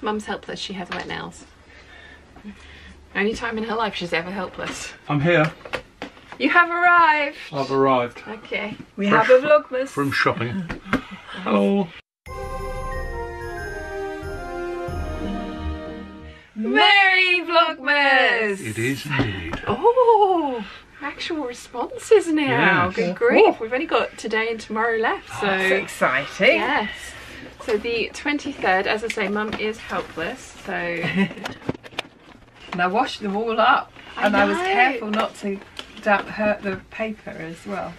Mum's helpless, she has wet nails. Only time in her life she's ever helpless. I'm here. You have arrived! I've arrived. Okay. We have a Vlogmas. From shopping. Hello. Merry Vlogmas! It is indeed. Oh, actual responses now. Yes. Good grief. We've only got today and tomorrow left, so... That's exciting. Yes. So the 23rd, as I say, Mum is helpless, so... And I washed them all up. And I was careful not to hurt the paper as well.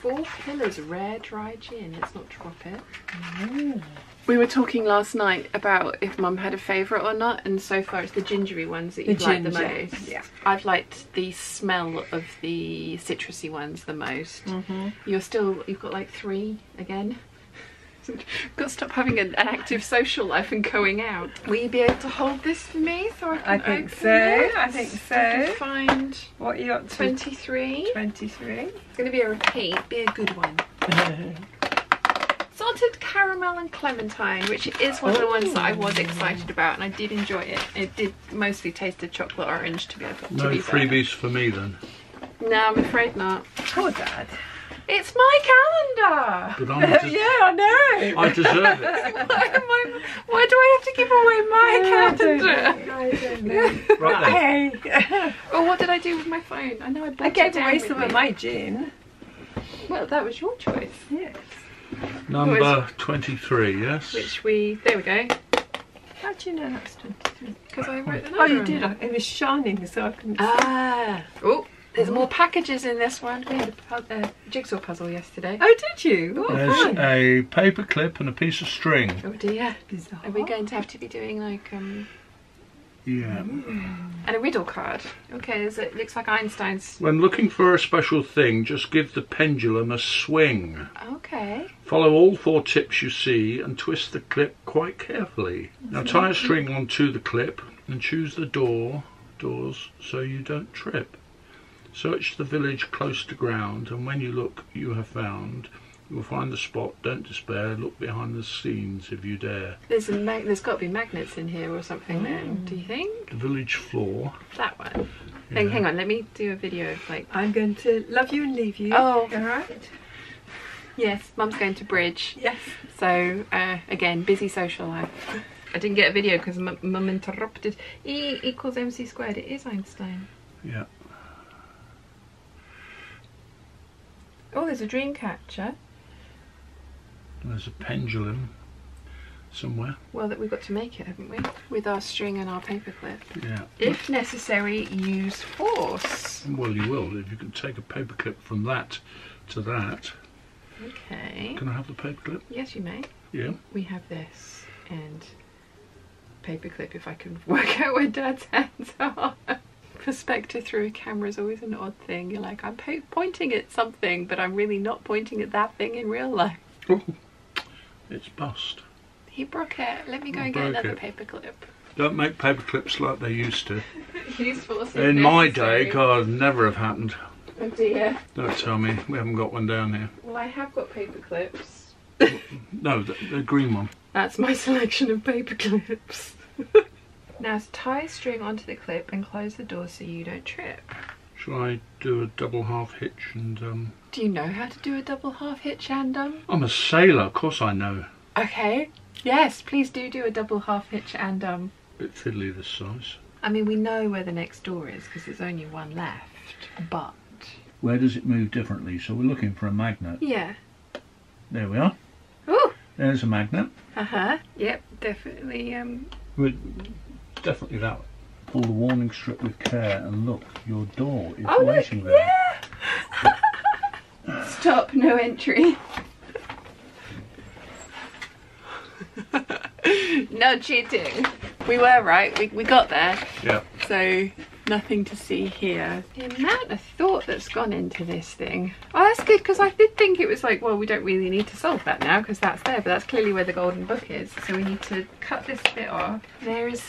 4 Pillars rare dry gin. Let's not drop it. Ooh. We were talking last night about if Mum had a favourite or not, and so far it's the gingery ones that you've liked the most. Yeah. I've liked the smell of the citrusy ones the most. You've got like 3 again. Got to stop having an active social life and going out. Will you be able to hold this for me so I can think open so. it? I think so. I can find what are you up to? 23. 23. It's going to be a repeat. Be a good one. Salted caramel and clementine, which is one of the ones that I was excited about, and I did enjoy it. It did mostly taste of chocolate orange, to be fair. No freebies for me then. No, I'm afraid not. Poor Dad. It's my calendar! But I'm Yeah, I know. I deserve it. Why do I have to give away my calendar? I don't know. Right then. Hey. Well, what did I do with my phone? I know I bought I gave it down away with some me. of my gin. Well, that was your choice. Yes. Number 23, yes? There we go. How do you know that's 23? Because I wrote the number Oh, you on did. it. It was shining, so I couldn't see. Ah. Oh, there's more packages in this one. We had a jigsaw puzzle yesterday. Oh, did you? Oh, There's fun. a paper clip and a piece of string. Oh dear. Bizarre. Are we going to have to be doing like Yeah. and a riddle card? Okay, it looks like Einstein's. When looking for a special thing, just give the pendulum a swing. Okay. Follow all 4 tips you see and twist the clip quite carefully. Now tie a string onto the clip and choose the doors so you don't trip. Search the village close to ground, and when you look you have found. You will find the spot, don't despair, look behind the scenes if you dare. There's got to be magnets in here or something then, do you think? The village floor. That one. Yeah. Hang on, let me do a video of like... I'm going to love you and leave you. Oh. Alright? Yes, Mum's going to bridge. Yes. So, again, busy social life. I didn't get a video because Mum interrupted. E equals mc squared. It is Einstein. Yeah. Oh, there's a dream catcher. There's a pendulum somewhere. Well, that we've got to make it, haven't we? With our string and our paperclip. Yeah. If necessary, use force. Well, you will if you can take a paperclip from that to that. Okay. Can I have the paperclip? Yes, you may. Yeah. We have this and paperclip. If I can work out where Dad's hands are. Perspective through a camera is always an odd thing. You're like, I'm pointing at something, but I'm really not pointing at that thing in real life. Oh, it's bust. He broke it. Let me go and get another paperclip. Don't make paperclips like they used to. Useful. In my day, God, never have happened. Oh dear. Don't tell me, we haven't got one down here. Well, I have got paperclips. No, the green one. That's my selection of paperclips. Now tie string onto the clip and close the door so you don't trip. Shall I do a double half hitch and Do you know how to do a double half hitch and I'm a sailor, of course I know. Okay. Yes, please do a double half hitch and Bit fiddly this size. I mean, we know where the next door is because there's only one left, but... Where does it move differently? So we're looking for a magnet. Yeah. There we are. Ooh! There's a magnet. Uh-huh. Yep, definitely, Definitely that. Pull the warning strip with care and look, your door is Oh, waiting look, there. Yeah! Stop, no entry. No cheating. We were right, we got there. Yeah. So, nothing to see here. The amount of thought that's gone into this thing. Oh, that's good, because I did think it was like, well, we don't really need to solve that now, because that's there, but that's clearly where the golden book is. So we need to cut this bit off. There is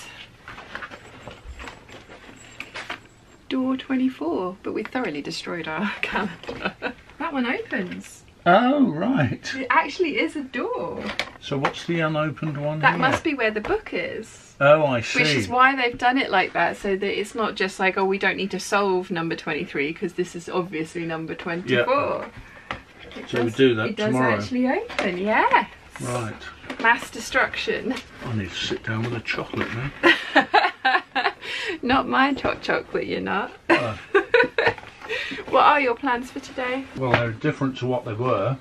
door 24, but we thoroughly destroyed our calendar. That one opens. Oh, right. It actually is a door. So what's the unopened one That here? must be where the book is. Oh, I see. Which is why they've done it like that, so that it's not just like, oh, we don't need to solve number 23 because this is obviously number 24. Yeah. So we do that tomorrow. It does actually open, yeah. Right. Mass destruction. I need to sit down with a chocolate now. Not my hot chocolate, you're not. Oh. What are your plans for today? Well, they're different to what they were.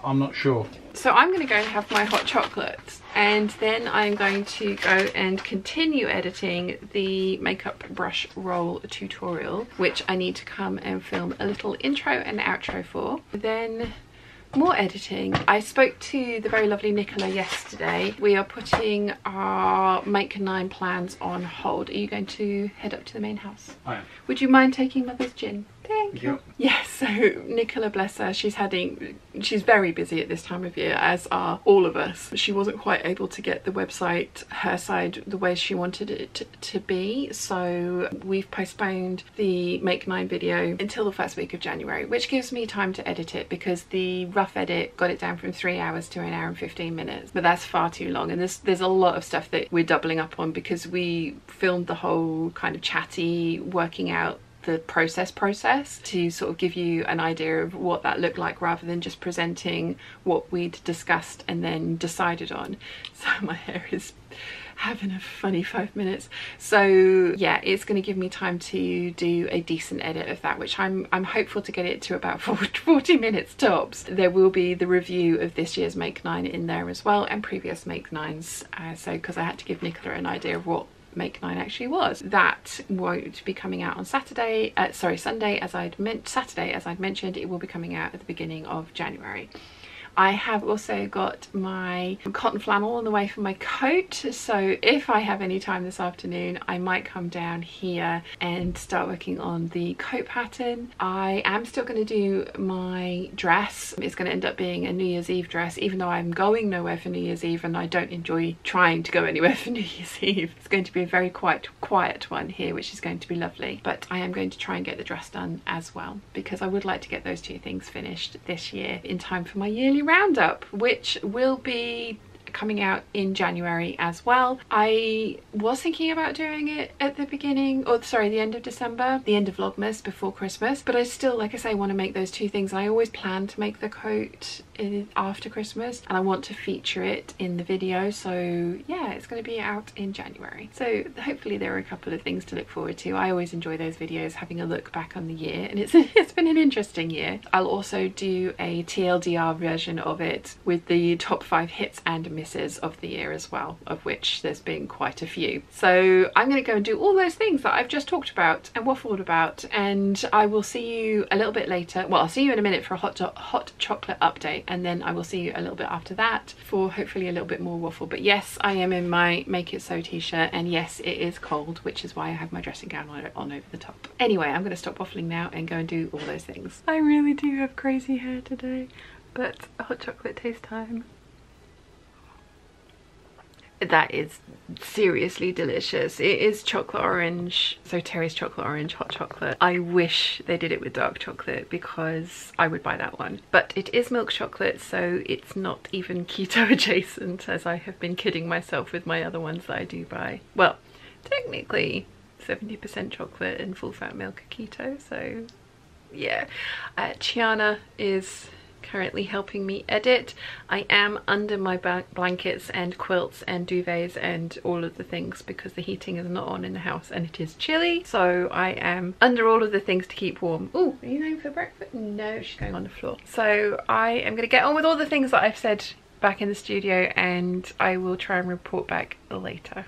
I'm not sure. So I'm going to go and have my hot chocolate, and then I'm going to go and continue editing the makeup brush roll tutorial, which I need to come and film a little intro and outro for. Then more editing. I spoke to the very lovely Nicola yesterday. We are putting our Make 9 plans on hold. Are you going to head up to the main house? I am. Would you mind taking Mother's gin? Thank you. Yep. Yes, so Nicola, bless her, she's very busy at this time of year, as are all of us. She wasn't quite able to get the website, her side, the way she wanted it to be, so we've postponed the Make 9 video until the first week of January, which gives me time to edit it, because the rough edit got it down from 3 hours to 1 hour and 15 minutes, but that's far too long, and there's a lot of stuff that we're doubling up on, because we filmed the whole kind of chatty working out the process to sort of give you an idea of what that looked like, rather than just presenting what we'd discussed and then decided on. So my hair is having a funny 5 minutes, so yeah, it's going to give me time to do a decent edit of that, which I'm hopeful to get it to about 40 minutes tops. There will be the review of this year's Make 9 in there as well, and previous Make 9s, so because I had to give Nicola an idea of what Make 9 actually was. That won't be coming out on Sunday as I'd mentioned. It will be coming out at the beginning of January. I have also got my cotton flannel on the way for my coat, so if I have any time this afternoon I might come down here and start working on the coat pattern. I am still going to do my dress. It's going to end up being a New Year's Eve dress, even though I'm going nowhere for New Year's Eve and I don't enjoy trying to go anywhere for New Year's Eve. It's going to be a very quiet one here, which is going to be lovely, but I am going to try and get the dress done as well, because I would like to get those two things finished this year in time for my yearly roundup, which will be coming out in January as well. I was thinking about doing it at the beginning, or sorry, the end of December, the end of Vlogmas before Christmas, but I still, like I say, want to make those two things. I always plan to make the coat after Christmas, and I want to feature it in the video, so yeah, it's going to be out in January. So hopefully there are a couple of things to look forward to. I always enjoy those videos, having a look back on the year, and it's been an interesting year. I'll also do a TLDR version of it with the top 5 hits and misses of the year as well, of which there's been quite a few. So I'm going to go and do all those things that I've just talked about and waffled about, and I will see you a little bit later. Well, I'll see you in a minute for a hot chocolate update, and then I will see you a little bit after that for hopefully a little bit more waffle. But yes, I am in my Make It So t-shirt, and yes, it is cold, which is why I have my dressing gown on over the top. Anyway, I'm going to stop waffling now and go and do all those things. I really do have crazy hair today, but hot chocolate taste time. That is seriously delicious. It is chocolate orange, so Terry's chocolate orange hot chocolate. I wish they did it with dark chocolate, because I would buy that one. But it is milk chocolate, so it's not even keto adjacent, as I have been kidding myself with my other ones that I do buy. Well, technically 70% chocolate and full fat milk are keto, so yeah. Chiana is currently helping me edit. I am under my blankets and quilts and duvets and all of the things, because the heating is not on in the house and it is chilly, so I am under all of the things to keep warm. Oh, are you going for breakfast? No, she's going on the floor. So I am going to get on with all the things that I've said back in the studio, and I will try and report back later.